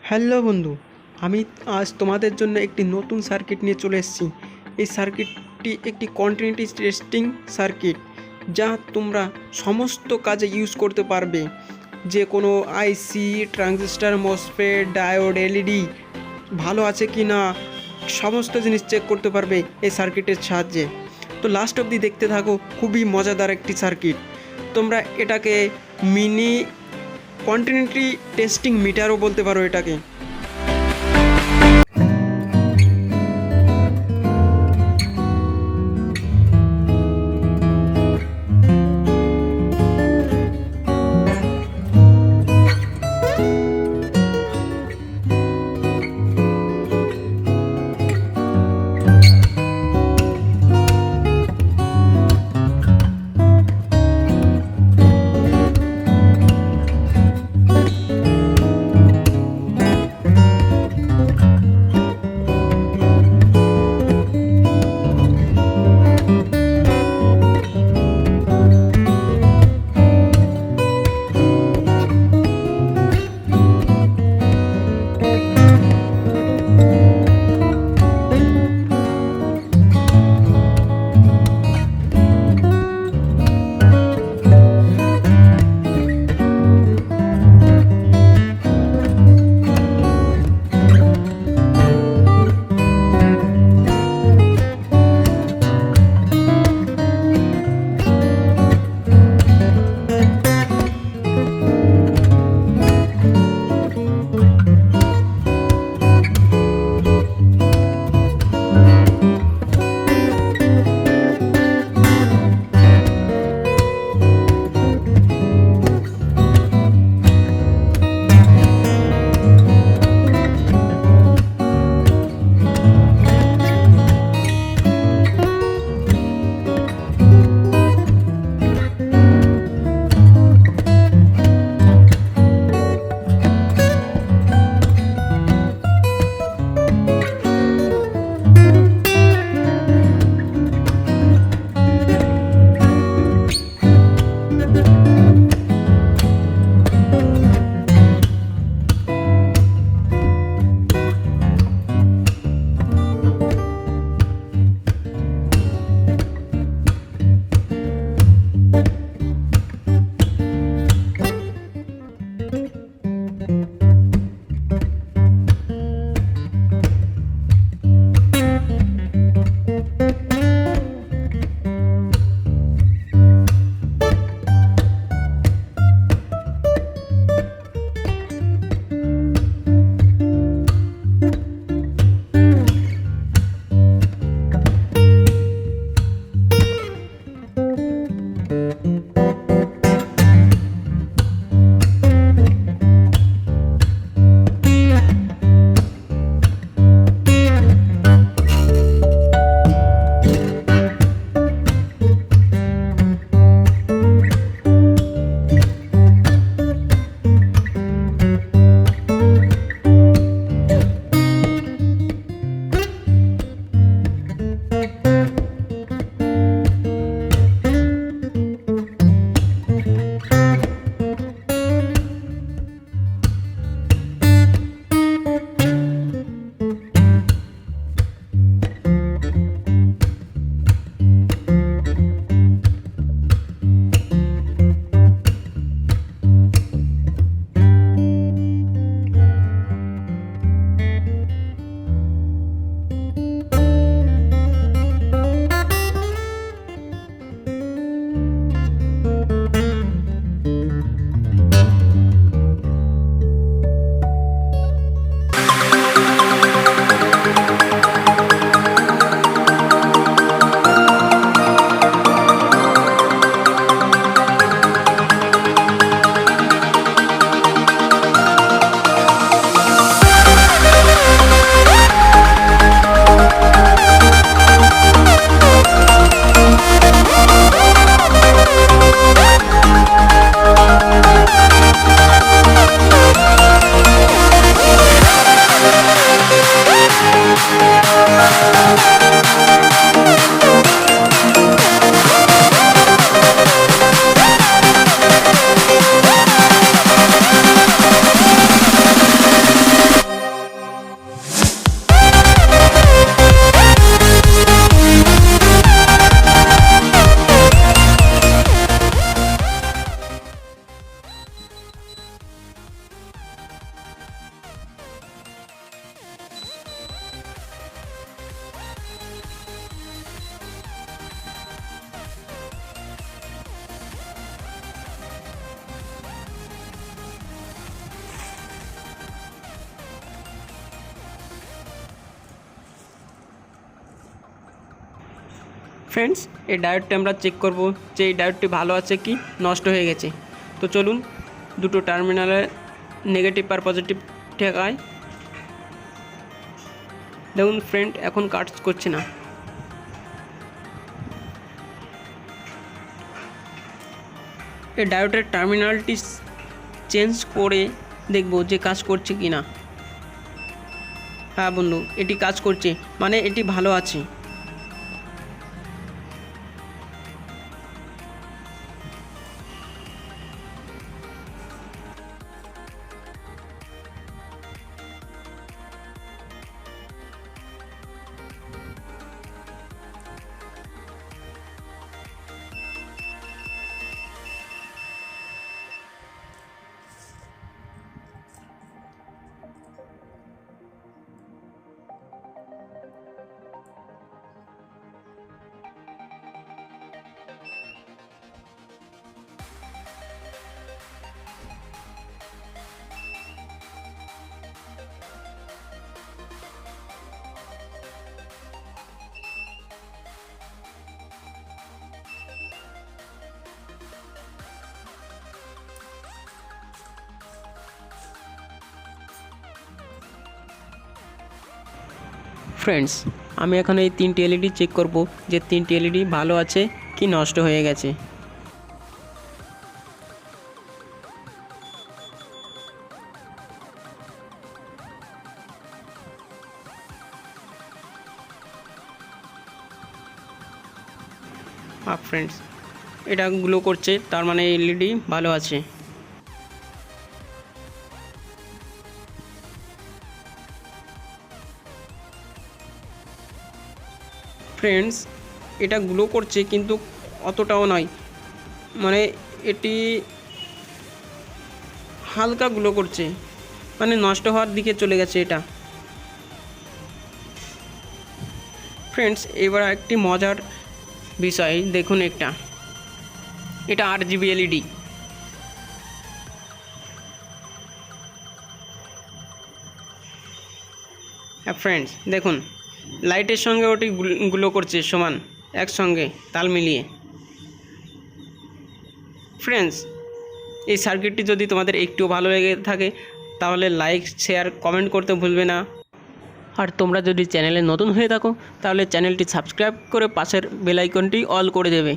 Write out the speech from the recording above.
Hello বন্ধু, আমি আজ তোমাদের জন্য একটি নতুন সার্কিট নিয়ে চলে এসেছি। এই সার্কিটটি একটি কন্টিনিউটি টেস্টিং সার্কিট, যা তোমরা সমস্ত কাজে ইউজ করতে পারবে। যে কোনো আইসি, ট্রানজিস্টার, মসফেট, ডায়োড, এলইডি ভালো আছে কি না সমস্ত জিনিস চেক করতে পারবে এই সার্কিটের সাহায্যে। তো লাস্ট অবধি দেখতে থাকো, খুবই মজাদার একটি সার্কিট। তোমরা এটাকে মিনি কন্টিনিউটি টেস্টিং মিটারও বলতে পারো এটাকে। ফ্রেন্ডস, এই ডায়োডটি আমরা চেক করব যে এই ডায়োডটি ভালো আছে কি নষ্ট হয়ে গেছে। তো চলুন দুটো টার্মিনালে নেগেটিভ আর পজিটিভ ঠেকায়। দেখুন ফ্রেন্ড, এখন কাজ করছে না। এই ডায়োডের টার্মিনালটি চেঞ্জ করে দেখব যে কাজ করছে কি না। হ্যাঁ বন্ধু, এটি কাজ করছে, মানে এটি ভালো আছে। ফ্রেন্ডস, আমি এখন এই 3টি এলইডি চেক করব যে 3টি এলইডি ভালো আছে কি নষ্ট হয়ে গেছে। ফ্রেন্ডস, এটা গ্লো করছে, তার মানে এলইডি ভালো আছে। ফ্রেন্ডস, এটা গ্লো করছে কিন্তু অতটাও নয়, মানে এটি হালকা গ্লো করছে, মানে নষ্ট হওয়ার দিকে চলে গেছে এটা। ফ্রেন্ডস, এবার একটি মজার বিষয় দেখুন, এটা RGB এলইডি। ফ্রেন্ডস দেখুন, লাইটের সঙ্গে ওটি গ্লো করছে সমান, একসঙ্গে তাল মিলিয়ে। ফ্রেন্ডস, এই সার্কিটটি যদি তোমাদের একটু ভালো লেগে থাকে তাহলে লাইক, শেয়ার, কমেন্ট করতে ভুলবে না। আর তোমরা যদি চ্যানেলে নতুন হয়ে থাকো তাহলে চ্যানেলটি সাবস্ক্রাইব করে পাশের বেল আইকনটি অল করে দেবে।